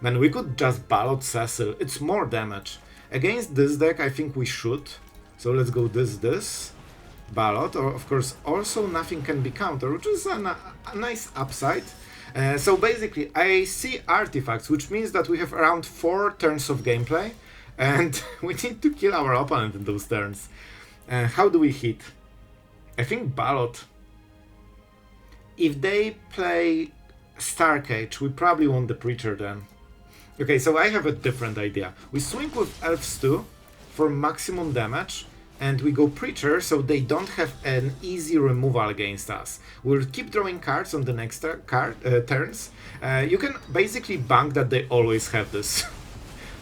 Man, we could just Baloth Cecil. It's more damage. Against this deck, I think we should. So let's go this. Baloth, or of course also nothing can be countered, which is a nice upside. So basically I see artifacts, which means that we have around 4 turns of gameplay, and we need to kill our opponent in those turns. How do we hit? I think Baloth. If they play Starcage, we probably want the Preacher then. Okay, so I have a different idea. We swing with Elves too for maximum damage, and we go Preacher so they don't have an easy removal against us. We'll keep drawing cards on the next turns. You can basically bank that they always have this.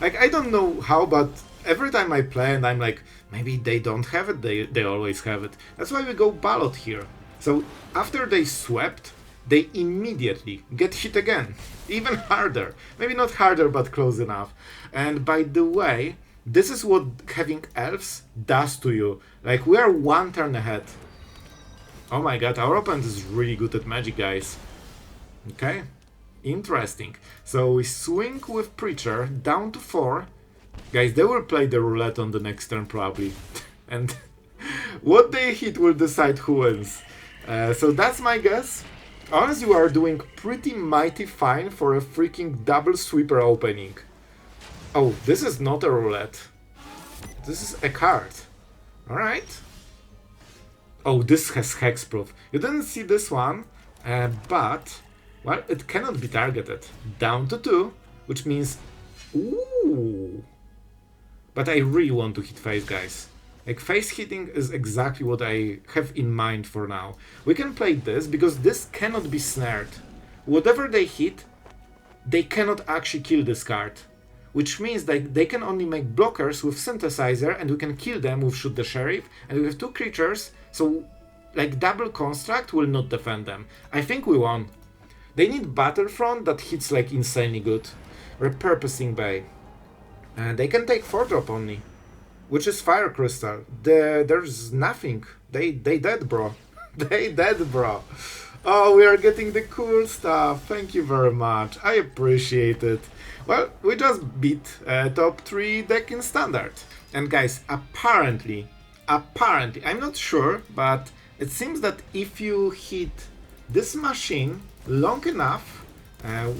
Like, I don't know how, but every time I play and I'm like, maybe they don't have it, they always have it. That's why we go Baloth here. So after they swept, they immediately get hit again. Even harder. Maybe not harder, but close enough. And by the way, this is what having elves does to you. Like, we are 1 turn ahead. Oh my god, our opponent is really good at magic, guys. Okay, interesting. So we swing with Preacher down to 4. Guys, they will play the roulette on the next turn probably. And what they hit will decide who wins. So that's my guess. Honestly, you are doing pretty mighty fine for a freaking double sweeper opening. Oh, this is not a roulette. This is a card. Alright. Oh, this has hexproof. You didn't see this one, but, well, it cannot be targeted. Down to 2, which means... Ooh! But I really want to hit face, guys. Like, face hitting is exactly what I have in mind for now. We can play this, because this cannot be snared. Whatever they hit, they cannot actually kill this card. Which means that they can only make blockers with Synthesizer, and we can kill them with Shoot the Sheriff, and we have 2 creatures, so, like, double construct will not defend them. I think we won. They need Battlefront that hits, like, insanely good. Repurposing Bay. They can take 4-drop only. Which is Fire Crystal. There's nothing. They dead, bro. They dead, bro. Oh, we are getting the cool stuff. Thank you very much. I appreciate it. Well, we just beat top 3 deck in Standard. And guys, apparently, I'm not sure, but it seems that if you hit this machine long enough,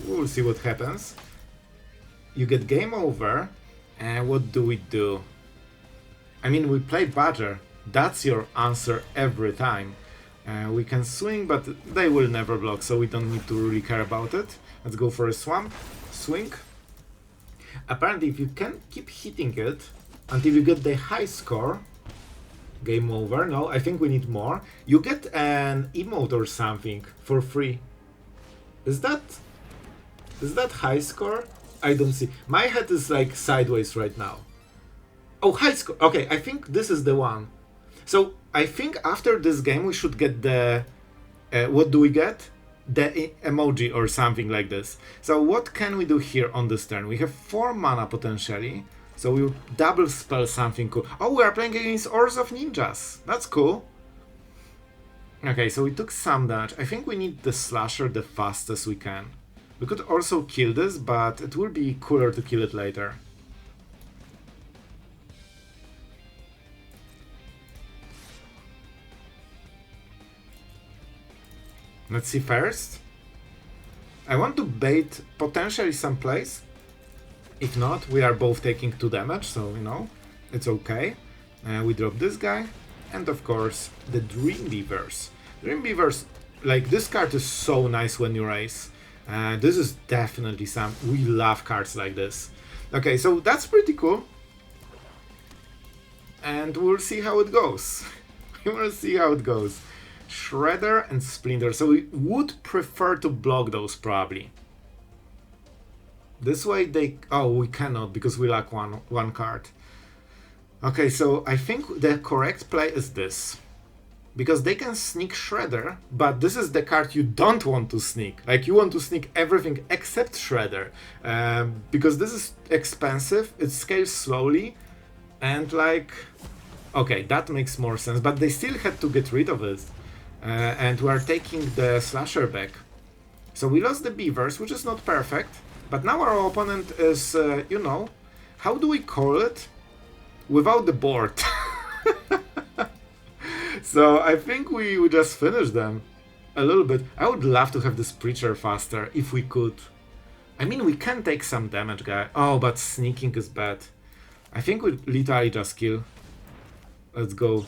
we'll see what happens. You get game over. And what do we do? I mean, we play Badger. That's your answer every time. We can swing, but they will never block, so we don't need to really care about it. Let's go for a swamp. Swing. Apparently, if you can keep hitting it until you get the high score, game over. No, I think we need more. You get an emote or something for free. Is that high score? I don't see. My head is like sideways right now. Oh, high score. Okay, I think this is the one. So I think after this game we should get the... what do we get? The emoji or something like this. So what can we do here on this turn? We have 4 mana potentially. So we will double spell something cool. Oh, we are playing against Ors of Ninjas. That's cool. Okay, so we took some damage. I think we need the Slasher the fastest we can. We could also kill this, but it will be cooler to kill it later. Let's see first. I want to bait potentially some plays. If not, we are both taking 2 damage, so, you know, it's okay. We drop this guy. And of course, the Dream Beavers. Dream Beavers, like, this card is so nice when you race. This is definitely some... We love cards like this. Okay, so that's pretty cool. And we'll see how it goes. We will see how it goes. Shredder and Splinter. So we would prefer to block those probably. This way they... Oh, we cannot because we lack one card. Okay, so I think the correct play is this. Because they can sneak Shredder, but this is the card you don't want to sneak. Like, you want to sneak everything except Shredder. Because this is expensive, it scales slowly, and like... Okay, that makes more sense, but they still had to get rid of it. And we are taking the Slasher back. So we lost the Beavers, which is not perfect, But now our opponent is, you know, how do we call it? Without the board. So I think we just finish them a little bit. I would love to have this Preacher faster, if we could. I mean, we can take some damage, guy. Oh, but sneaking is bad. I think we literally just kill. Let's go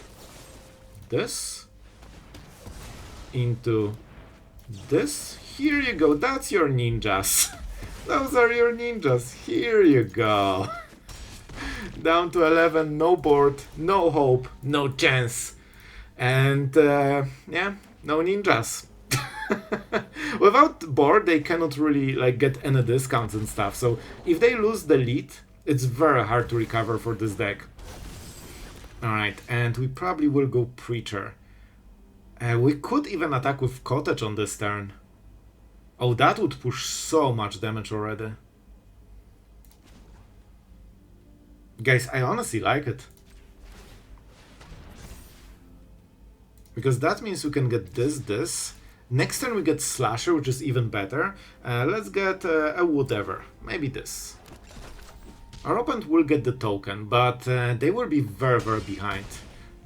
this into this. Here you go. That's your ninjas. Those are your ninjas. Here you go. Down to 11. No board. No hope. No chance. And yeah, no ninjas. Without board, they cannot really like get any discounts and stuff. So if they lose the lead, it's very hard to recover for this deck. Alright, and we probably will go Preacher. We could even attack with Cottage on this turn. Oh, that would push so much damage already. Guys, I honestly like it. Because that means we can get this. Next turn we get Slasher, which is even better. Let's get a whatever. Maybe this. Our opponent will get the token, but they will be very, very behind.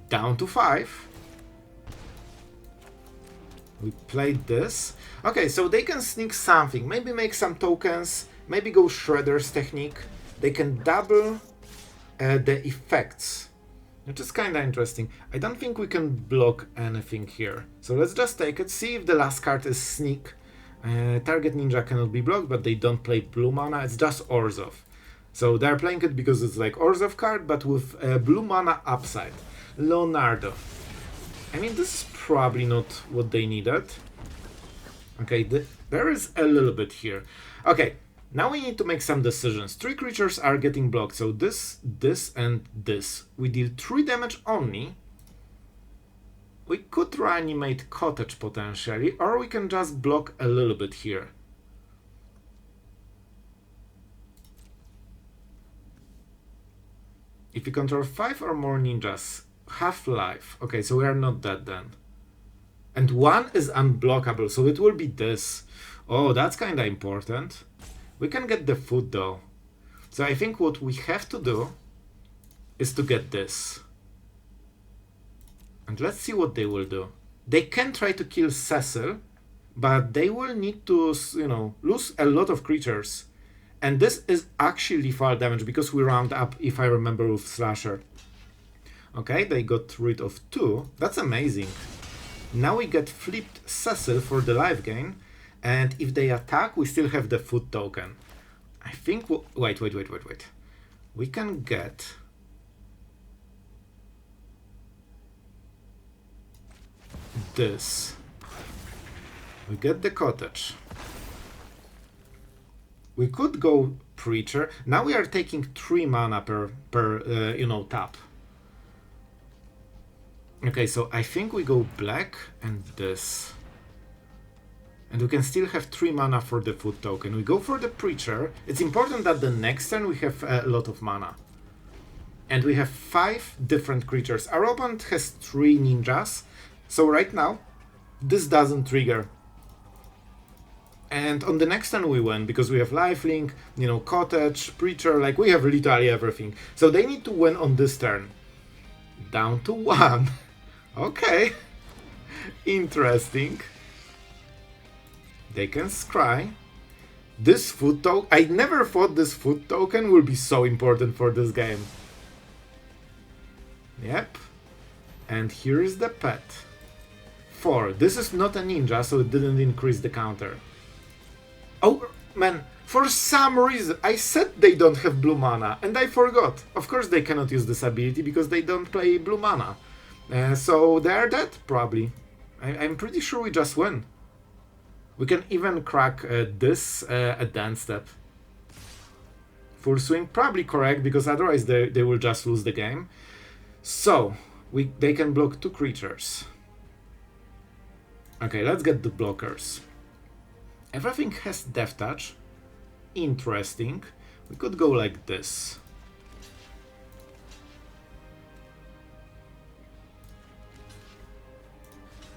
Down to 5. We played this. Okay, so they can sneak something. Maybe make some tokens. Maybe go Shredder's technique. They can double the effects, which is kind of interesting. I don't think we can block anything here. So let's just take it. See if the last card is Sneak. Target ninja cannot be blocked, but they don't play blue mana. It's just Orzhov. So they're playing it because it's like Orzhov card, but with blue mana upside. Leonardo. I mean, this is probably not what they needed. Okay, there is a little bit here. Okay, now we need to make some decisions. 3 creatures are getting blocked, so this, and this. We deal 3 damage only. We could reanimate Cottage potentially, or we can just block a little bit here. If you control 5 or more ninjas, half-life. Okay, so we are not dead then. And 1 is unblockable, so it will be this. Oh, that's kind of important. We can get the food though. So I think what we have to do is to get this. And let's see what they will do. They can try to kill Cecil, but they will need to, you know, lose a lot of creatures. And this is actually lethal damage because we round up, if I remember, with Slasher. Okay, they got rid of 2. That's amazing. Now we get flipped Cecil for the life gain. And if they attack, we still have the food token. I think wait. We can get this. We get the Cottage. We could go Preacher. Now we are taking 3 mana per you know, tap. Okay, so I think we go black and this. And we can still have 3 mana for the food token. We go for the Preacher. It's important that the next turn we have a lot of mana. And we have 5 different creatures. Our opponent has 3 ninjas. So right now, this doesn't trigger. And on the next turn we win, because we have Lifelink, you know, Cottage, Preacher, like we have literally everything. So they need to win on this turn. Down to 1. Okay. Interesting. They can scry. This food token, I never thought this food token will be so important for this game. Yep. And here is the pet. 4. This is not a ninja, so it didn't increase the counter. Oh, man, for some reason, I said they don't have blue mana, and I forgot. Of course they cannot use this ability, because they don't play blue mana. So they are dead, probably. I'm pretty sure we just win. We can even crack this at the end step. Full swing, probably correct, because otherwise they will just lose the game. So, they can block 2 creatures. Okay, let's get the blockers. Everything has Death Touch. Interesting. We could go like this.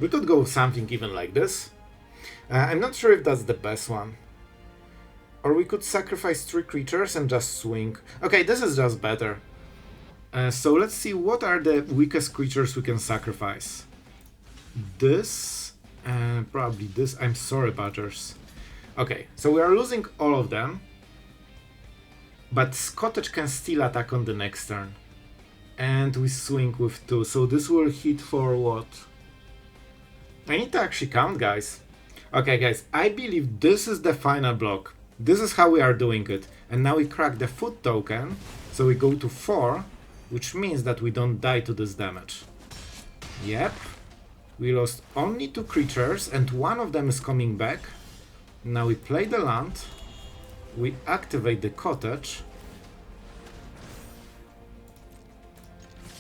We could go something even like this. I'm not sure if that's the best one. Or we could sacrifice 3 creatures and just swing. Okay, this is just better. So let's see what are the weakest creatures we can sacrifice. This, and probably this. I'm sorry, Badgers. Okay, so we are losing all of them. But Cottage can still attack on the next turn. And we swing with 2, so this will hit for what? I need to actually count, guys. Okay, guys, I believe this is the final block. This is how we are doing it. And now we crack the food token, so we go to 4, which means that we don't die to this damage. Yep. We lost only 2 creatures, and one of them is coming back. Now we play the land. We activate the cottage.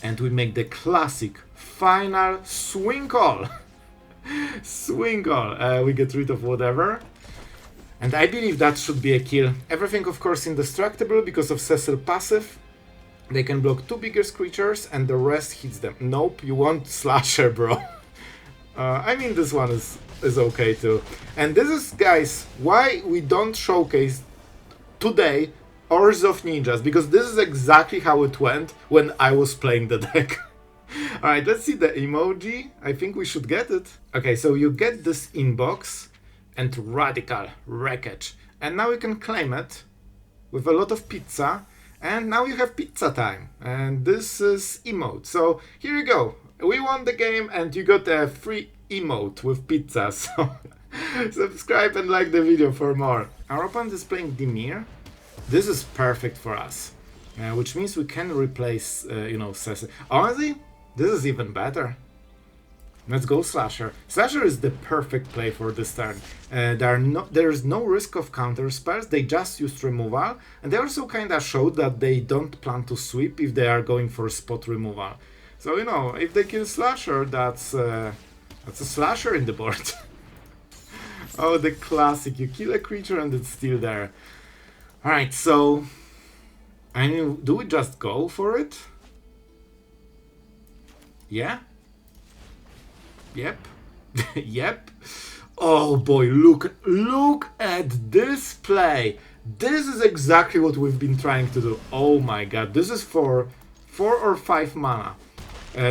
And we make the classic final swing call. Swing call. We get rid of whatever. And I believe that should be a kill. Everything, of course, indestructible because of Cecil passive. They can block 2 biggest creatures and the rest hits them. Nope, you want Slasher, bro. I mean, this one is okay too. And this is, guys, why we don't showcase today Ors of Ninjas, because this is exactly how it went when I was playing the deck. Alright, let's see the emoji. I think we should get it. Okay, so you get this inbox and Radical Wreckage. And now you can claim it with a lot of pizza. And now you have pizza time. And this is emote. So here you go. We won the game and you got a free emote with pizza. So subscribe and like the video for more. Our opponent is playing Dimir. This is perfect for us, which means we can replace, Cecil. Honestly, this is even better. Let's go Slasher. Slasher is the perfect play for this turn. There's no risk of counter spells, they just used removal, and they also kinda showed that they don't plan to sweep if they are going for spot removal. So, if they kill Slasher, that's a Slasher in the board. Oh, the classic, you kill a creature and it's still there. Alright, so, do we just go for it? Yeah? Yep. Yep. Oh boy, look at this play. This is exactly what we've been trying to do. Oh my god, this is for 4 or 5 mana.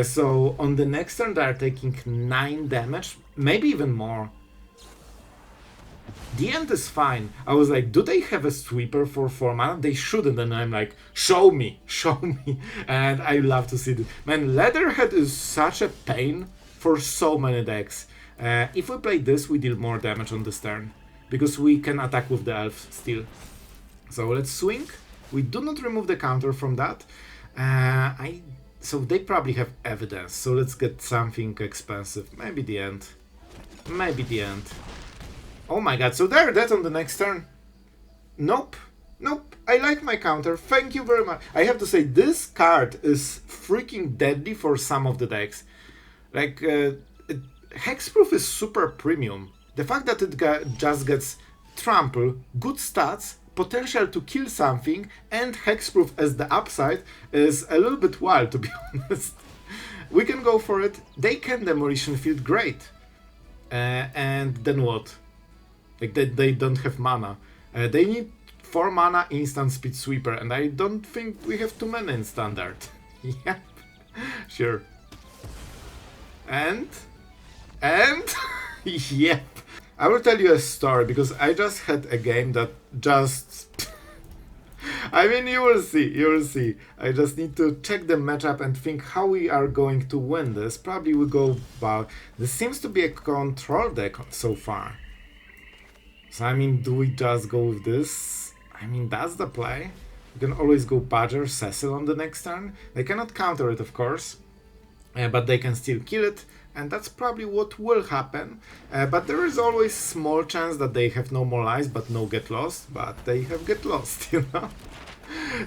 So on the next turn they are taking 9 damage, maybe even more. The end is fine. I was like, do they have a sweeper for 4 mana? They shouldn't, and I'm like, show me. And I love to see this. Man, Leatherhead is such a pain for so many decks. If we play this, we deal more damage on this turn, because we can attack with the elf still. So let's swing. We do not remove the counter from that. So they probably have evidence, so let's get something expensive. Maybe the end. Oh my god, so they're dead on the next turn. Nope. I like my counter. Thank you very much. I have to say, this card is freaking deadly for some of the decks. Like, Hexproof is super premium. The fact that it just gets trample, good stats, potential to kill something, and Hexproof as the upside is a little bit wild, to be honest. We can go for it. They can Demolition Field, great. And then what? Like, they don't have mana. They need 4 mana instant speed sweeper, and I don't think we have too many in standard. Yep, sure. And yep. I will tell you a story, because I just had a game that just... I mean, you will see. I just need to check the matchup and think how we are going to win this. Probably we go about... This seems to be a control deck so far. So, I mean, do we just go with this? I mean, that's the play. You can always go Badger, Cecil on the next turn. They cannot counter it, of course. But they can still kill it. And that's probably what will happen. But there is always small chance that they have no more lives, but no get lost. But they have get lost,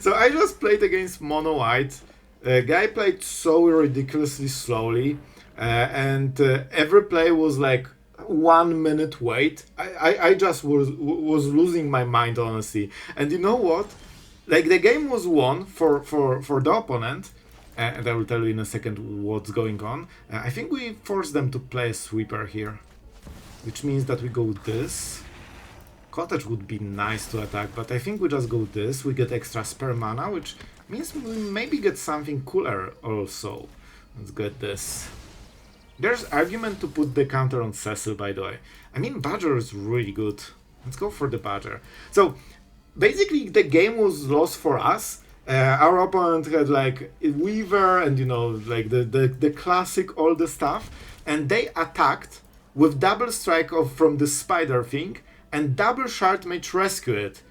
So I just played against Mono White. Guy played so ridiculously slowly. And every play was like 1 minute wait. I just was losing my mind, honestly. And you know what? Like, the game was won for the opponent. And I will tell you in a second what's going on. I think we forced them to play a sweeper here, which means that we go this. Cottage would be nice to attack, but I think we just go this. We get extra spare mana, which means we maybe get something cooler also. Let's get this. There's argument to put the counter on Cecil, by the way. I mean, Badger is really good. Let's go for the Badger. So, basically, the game was lost for us. Our opponent had, like, Weaver and, you know, like, the classic, all the stuff. And they attacked with double strike from the spider thing, and double shard mage rescue it.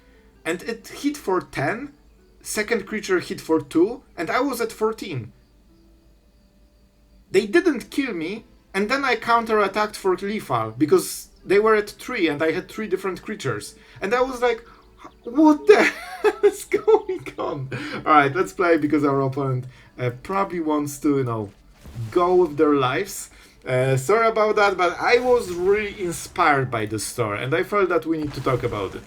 And it hit for 10, second creature hit for 2, and I was at 14. They didn't kill me, and then I counter-attacked for lethal, because they were at 3 and I had 3 different creatures. And I was like, what the hell is going on? Alright, let's play, because our opponent probably wants to, you know, go with their lives. Sorry about that, but I was really inspired by this store, and I felt that we need to talk about it.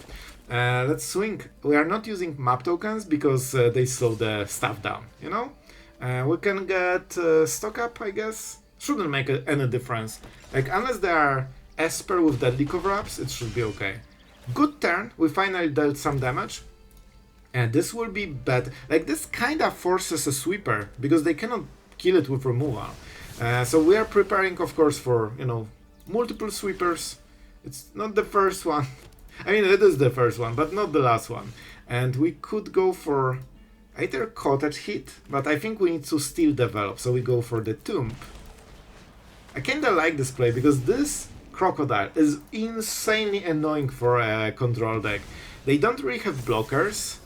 Let's swing. We are not using map tokens because they slow the stuff down, you know? We can get stock up, I guess. Shouldn't make any difference. Like, unless they are Esper with deadly cover-ups, it should be okay. Good turn. We finally dealt some damage. And this will be bad. Like, this kind of forces a sweeper, because they cannot kill it with removal. So we are preparing, of course, for, you know, multiple sweepers. It's not the first one. I mean, it is the first one, but not the last one. And we could go for either Cottage hit, but I think we need to still develop, so we go for the Tomb. I kinda like this play, because this Crocodile is insanely annoying for a control deck. They don't really have blockers.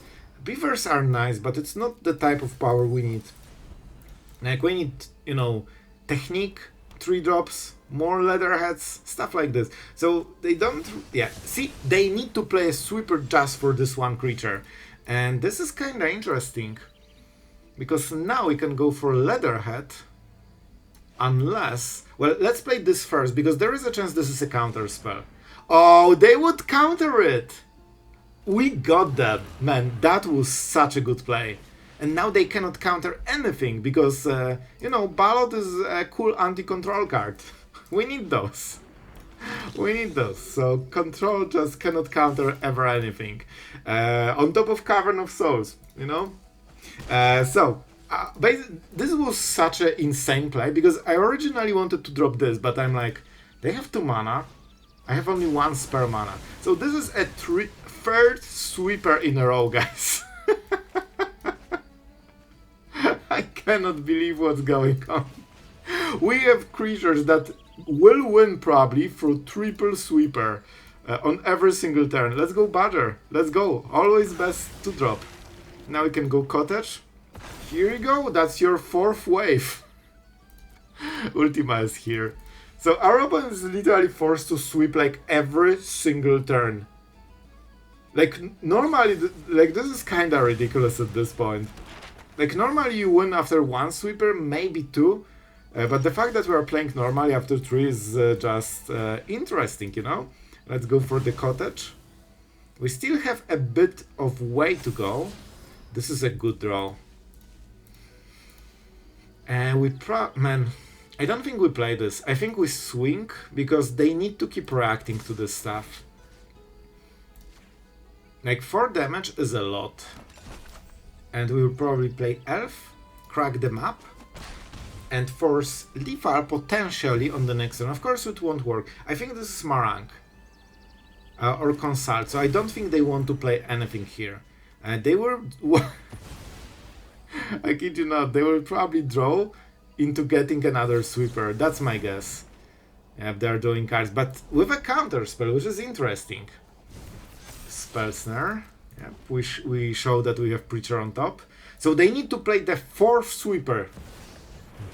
Beavers are nice, but it's not the type of power we need. Like, we need, you know, Technique, 3 drops, more Leatherheads, stuff like this. So they don't, yeah, see, they need to play a sweeper just for this one creature. And this is kinda interesting, because now we can go for Leatherhead, unless, well, let's play this first, because there is a chance this is a counter spell. Oh, they would counter it! We got that, man, that was such a good play. And now they cannot counter anything, because, you know, Baloth is a cool anti-control card. We need those. We need those. So control just cannot counter ever anything. On top of Cavern of Souls, you know? This was such an insane play, because I originally wanted to drop this, but I'm like, they have 2 mana. I have only 1 spare mana. So this is a third sweeper in a row, guys. I cannot believe what's going on. We have creatures that will win probably through triple sweeper on every single turn. Let's go Badger. Let's go. Always best to drop. Now we can go Cottage. Here you go. That's your 4th wave. Ultima is here. So our opponent is literally forced to sweep like every single turn. Like normally, like this is kind of ridiculous at this point. Like, normally you win after 1 sweeper, maybe 2, but the fact that we are playing normally after 3 is just interesting, you know? Let's go for the Cottage. We still have a bit of way to go. This is a good draw. And man, I don't think we play this. I think we swing, because they need to keep reacting to this stuff. Like, 4 damage is a lot. And we will probably play Elf, crack the map, and force lethal potentially on the next turn. Of course it won't work. I think this is Marang. Or Consult, so I don't think they want to play anything here. They will... I kid you not, they will probably draw into getting another sweeper. That's my guess. Yeah, they're drawing cards, but with a counter spell, which is interesting. Spell Snare. Yep, we show that we have Preacher on top. So they need to play the 4th sweeper.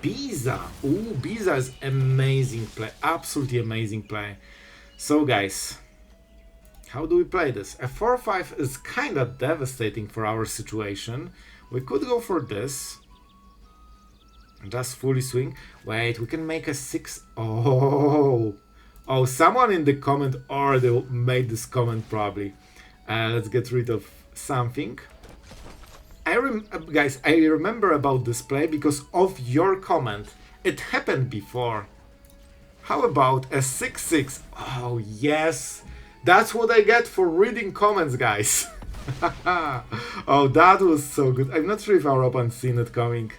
Biza. Ooh, Biza is amazing play. Absolutely amazing play. So guys, how do we play this? A 4-5 is kind of devastating for our situation. We could go for this. Just fully swing. Wait, we can make a 6. Oh, someone in the comment already made this comment probably. Let's get rid of something. Guys, I remember about this play because of your comment. It happened before. How about a 6-6? Oh, yes. That's what I get for reading comments, guys. Oh, that was so good. I'm not sure if our opponent's seen it coming.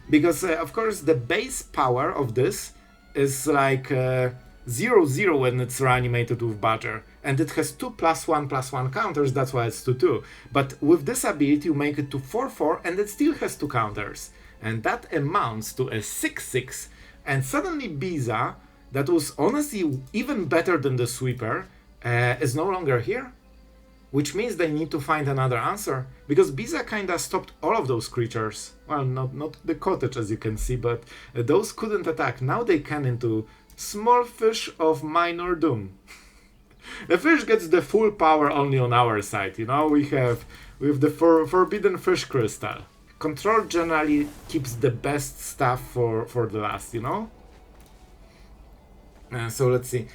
Because, of course, the base power of this is like 0-0 when it's reanimated with Badger. And it has 2 +1/+1 counters, that's why it's 2-2. But with this ability, you make it to 4-4, and it still has 2 counters. And that amounts to a 6-6. And suddenly Biza, that was honestly even better than the Sweeper, is no longer here. Which means they need to find another answer, because Biza kinda stopped all of those creatures. Well, not the cottage as you can see, but those couldn't attack. Now they can into small fish of minor doom. The fish gets the full power only on our side, you know, we have the forbidden fish crystal. Control generally keeps the best stuff for the last, you know? So let's see.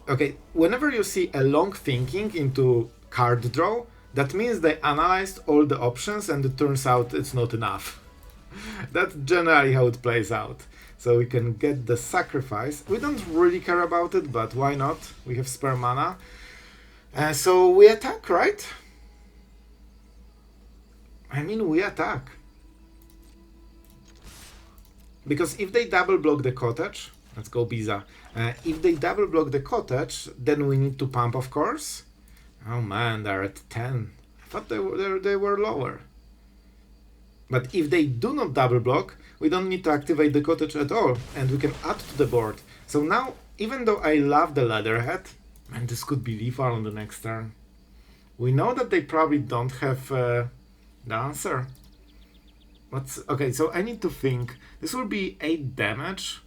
Okay, whenever you see a long thinking into card draw, that means they analyzed all the options and it turns out it's not enough. That's generally how it plays out. So we can get the sacrifice. We don't really care about it, but why not? We have spare mana. So we attack, right? I mean, we attack. Because if they double block the cottage, let's go Biza. If they double block the cottage, then we need to pump, of course. Oh man, they're at 10. I thought they were lower. But if they do not double block, we don't need to activate the cottage at all, and we can add to the board. So now, even though I love the Leatherhead, and this could be lethal on the next turn, we know that they probably don't have the answer. Okay, so I need to think. This will be 8 damage.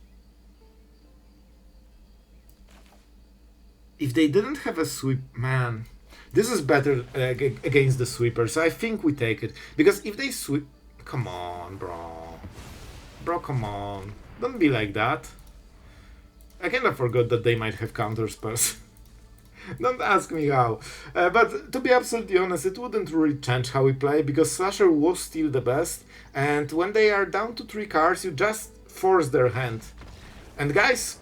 If they didn't have a sweep, man, this is better against the sweeper, so I think we take it. Because if they sweep, come on, bro. Bro, come on. Don't be like that. I kind of forgot that they might have counter spells. Don't ask me how. But to be absolutely honest, it wouldn't really change how we play, because Slasher was still the best, and when they are down to 3 cards, you just force their hand. And guys,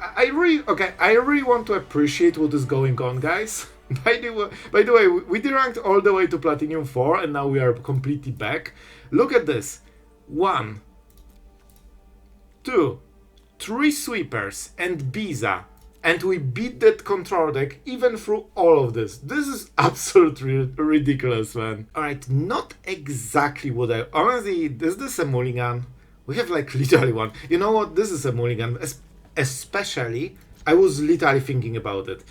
I really want to appreciate what is going on, guys. By the way, we deranked all the way to Platinum 4, and now we are completely back. Look at this. 1, 2, 3 sweepers and Biza. And we beat that control deck even through all of this. This is absolutely ridiculous, man. Alright, not exactly what I... Honestly, is this a mulligan? We have like literally one. You know what? This is a mulligan. Especially, I was literally thinking about it.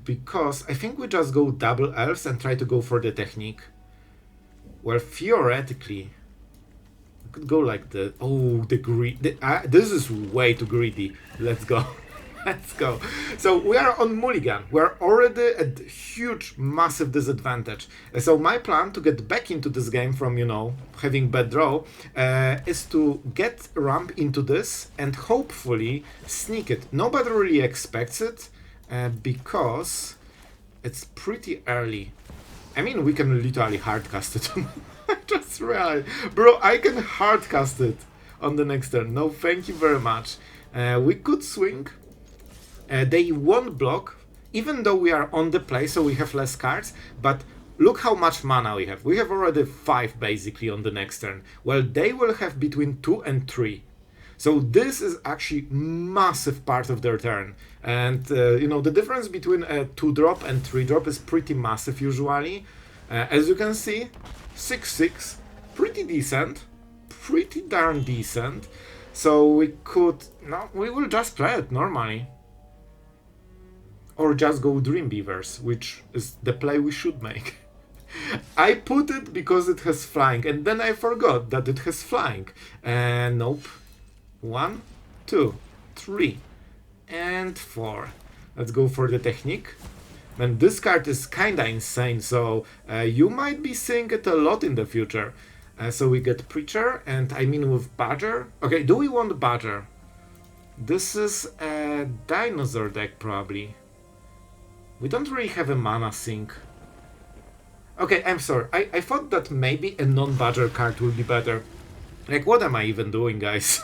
Because I think we just go double elves and try to go for the technique. Well, theoretically, we could go like the... Oh, the greed... this is way too greedy. Let's go. Let's go. So we are on mulligan. We're already at huge, massive disadvantage. So my plan to get back into this game from, you know, having bad draw, is to get ramp into this and hopefully sneak it. Nobody really expects it, because it's pretty early. I mean, we can literally hardcast it. I just realized. Bro, I can hardcast it on the next turn. No, thank you very much. We could swing. They won't block, even though we are on the play, so we have less cards, but look how much mana we have. We have already 5 basically on the next turn. Well, they will have between 2 and 3. So this is actually massive part of their turn. And, you know, the difference between a 2-drop and 3-drop is pretty massive usually. As you can see, 6-6, pretty decent, pretty darn decent. So we could, no, we will just play it normally. Or just go Dream Beavers, which is the play we should make. I put it because it has flying, and then I forgot that it has flying. Nope. 1, 2, 3, and 4. Let's go for the technique. And this card is kinda insane, so you might be seeing it a lot in the future. So we get Preacher, and I mean with Badger. Okay, do we want Badger? This is a dinosaur deck probably. We don't really have a mana sink. Okay, I'm sorry. I thought that maybe a non-Badger card would be better. Like, what am I even doing, guys?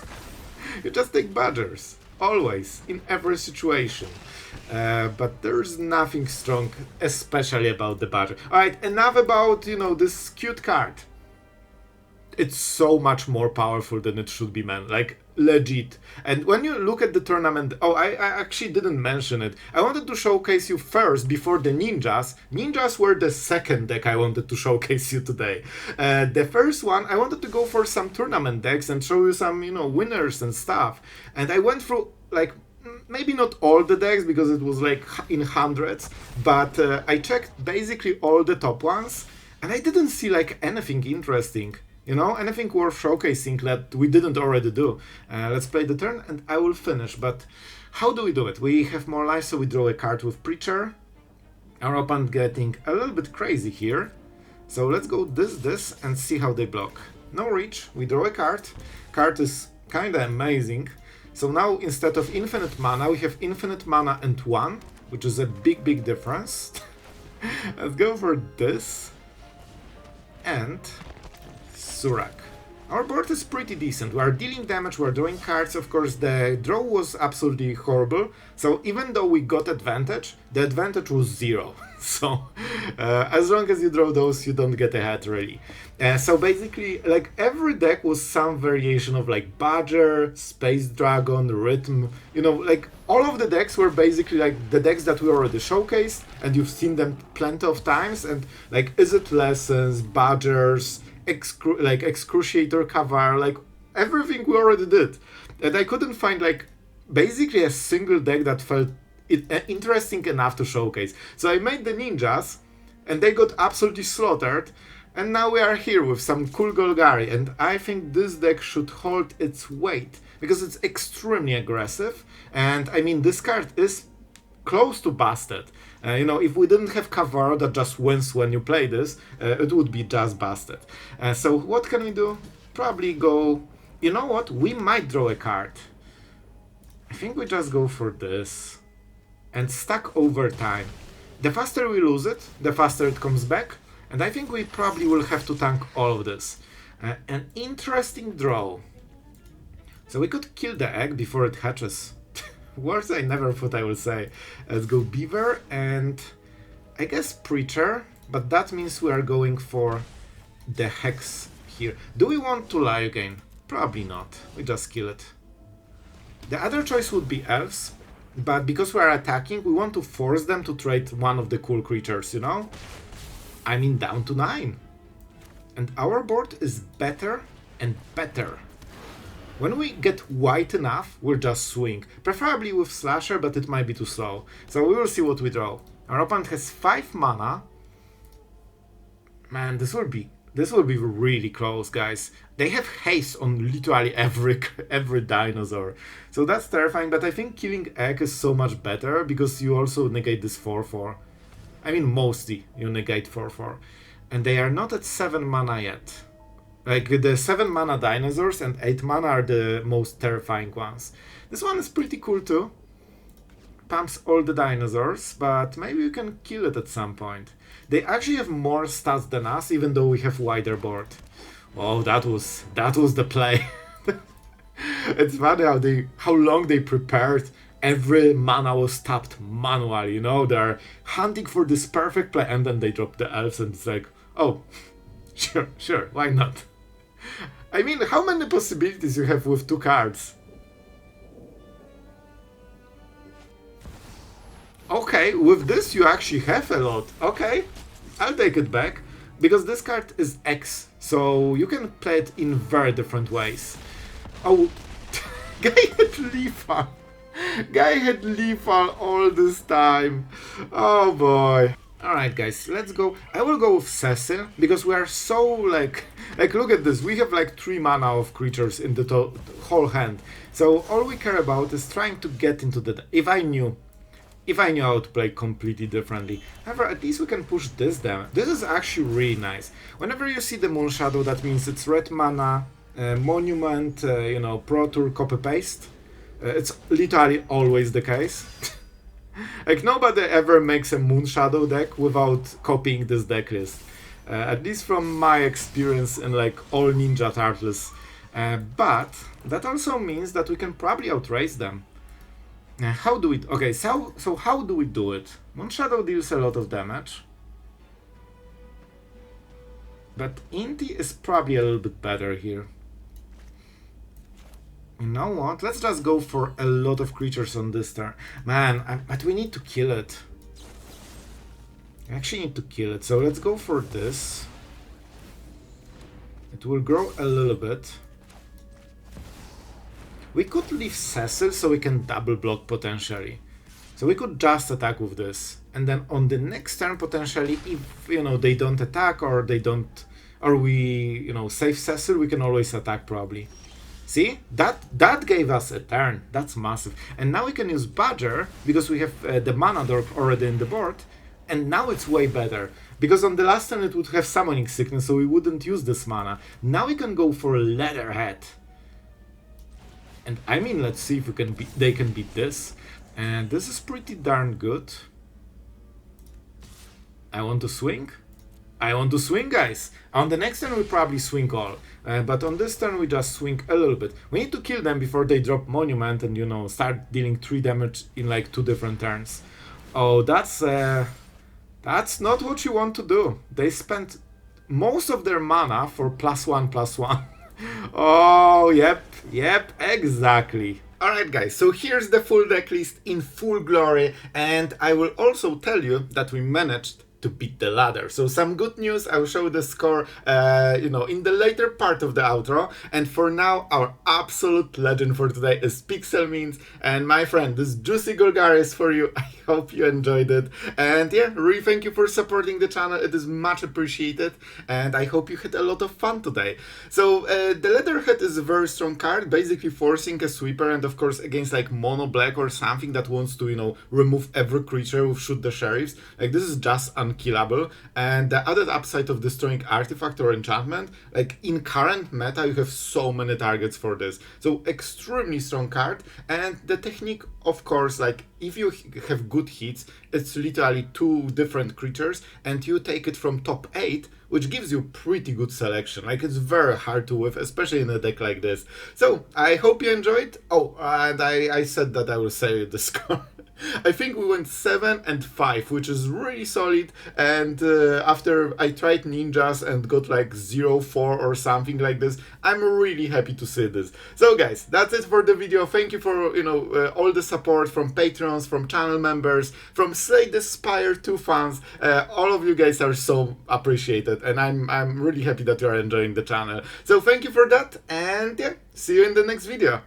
You just take Badgers. always, in every situation. But there's nothing strong, especially about the Badger. Alright, enough about, this cute card. It's so much more powerful than it should be, man. Like, legit. And when you look at the tournament... Oh, I actually didn't mention it. I wanted to showcase you first before the ninjas. Ninjas were the second deck I wanted to showcase you today. The first one, I wanted to go for some tournament decks and show you some, winners and stuff. And I went through, like, maybe not all the decks because it was like in hundreds, but I checked basically all the top ones and I didn't see like anything interesting. Anything worth showcasing that we didn't already do. Let's play the turn and I will finish. But how do we do it? We have more life, so we draw a card with Preacher. Our opponent getting a little bit crazy here. So let's go this, and see how they block. No reach, we draw a card. Card is kinda amazing. So now instead of infinite mana, we have infinite mana and 1, which is a big difference. Let's go for this. And... Surrak. Our board is pretty decent. We are dealing damage, we are drawing cards. Of course, the draw was absolutely horrible. So even though we got advantage, the advantage was 0. So as long as you draw those, you don't get ahead, really. So basically, like, every deck was some variation of like Badger, Space Dragon, Rhythm. Like, all of the decks were basically like the decks that we already showcased, and you've seen them plenty of times. And like, Is It Lessons, Badgers, Excruciator Cavar, like everything we already did. And I couldn't find like basically a single deck that felt interesting enough to showcase. So I made the ninjas and they got absolutely slaughtered, and now we are here with some cool Golgari, and I think this deck should hold its weight because it's extremely aggressive. And I mean, this card is close to busted. If we didn't have Cavar that just wins when you play this, it would be just busted. So what can we do? Probably go... You know what? We might draw a card. I think we just go for this. And stack over time. The faster we lose it, the faster it comes back. And I think we probably will have to tank all of this. An interesting draw. So we could kill the egg before it hatches. Words I never thought I would say. Let's go Beaver and I guess Preacher, but that means we are going for the Hex here. Do we want to lie again? Probably not. We just kill it. The other choice would be Elves, but because we are attacking, we want to force them to trade one of the cool creatures, I mean, down to 9. And our board is better and better. When we get white enough, we'll just swing. Preferably with Slasher, but it might be too slow. So we will see what we draw. Our opponent has 5 mana. Man, this will be really close, guys. They have haste on literally every dinosaur. So that's terrifying, but I think killing Egg is so much better because you also negate this 4/4. I mean, mostly you negate 4/4. And they are not at 7 mana yet. Like, the 7 mana dinosaurs and 8 mana are the most terrifying ones. This one is pretty cool too. Pumps all the dinosaurs, but maybe you can kill it at some point. They actually have more stats than us, even though we have wider board. Oh, that was the play. It's funny how long they prepared. Every mana was tapped manually, They're hunting for this perfect play, and then they drop the elves, and it's like, oh, sure, why not? I mean, how many possibilities you have with 2 cards? Okay, with this you actually have a lot. Okay, I'll take it back. Because this card is X, so you can play it in very different ways. Oh, Guy had lethal. Guy had lethal all this time. Oh boy. Alright guys, let's go. I will go with Cecil, because we are so like look at this, we have like 3 mana of creatures in the whole hand. So all we care about is trying to get into the... If I knew how to play completely differently. However, at least we can push this down. This is actually really nice. Whenever you see the Moon Shadow, that means it's red mana, Monument, Pro Tour, copy-paste. It's literally always the case. Like, nobody ever makes a Moon Shadow deck without copying this deck list. At least from my experience in like all Ninja Turtles. But that also means that we can probably outrace them. How do we... Okay, so how do we do it? Moonshadow deals a lot of damage. But Inti is probably a little bit better here. You know what? Let's just go for a lot of creatures on this turn. Man, but we need to kill it. I actually need to kill it. So let's go for this. It will grow a little bit. We could leave Cecil so we can double block potentially. So we could just attack with this. And then on the next turn potentially, if they don't attack or they don't, or we save Cecil, we can always attack probably. See? That gave us a turn. That's massive. And now we can use Badger because we have the mana dork already in the board. And now it's way better. Because on the last turn it would have Summoning Sickness, so we wouldn't use this mana. Now we can go for Leatherhead. And I mean, let's see if they can beat this. And this is pretty darn good. I want to swing. I want to swing, guys. On the next turn we probably swing all. But on this turn we just swing a little bit. We need to kill them before they drop Monument and start dealing 3 damage in like 2 different turns. Oh, that's not what you want to do. They spent most of their mana for +1/+1. Oh, yep, exactly. Alright guys, so here's the full deck list in full glory, and I will also tell you that we managed to beat the ladder. So some good news, I will show the score in the later part of the outro, and for now our absolute legend for today is Pixel Means, and my friend, this juicy Golgari is for you. I hope you enjoyed it, and yeah, really thank you for supporting the channel, it is much appreciated, and I hope you had a lot of fun today. So the Leatherhead is a very strong card, basically forcing a sweeper, and of course against like mono black or something that wants to remove every creature with Shoot the Sheriffs, like this is just unkillable. And the added upside of destroying artifact or enchantment, like in current meta you have so many targets for this, so extremely strong card. And the technique, of course, like if you have good hits, it's literally 2 different creatures and you take it from top 8, which gives you pretty good selection. Like it's very hard to whiff, especially in a deck like this. So I hope you enjoyed. Oh, and I said that I will say the score. I think we went 7 and 5, which is really solid, and after I tried ninjas and got like 0-4 or something like this, I'm really happy to see this. So guys, that's it for the video. Thank you for all the support from patrons, from channel members, from Slay the Spire 2 fans. All of you guys are so appreciated, and I'm really happy that you are enjoying the channel. So thank you for that, and yeah, see you in the next video.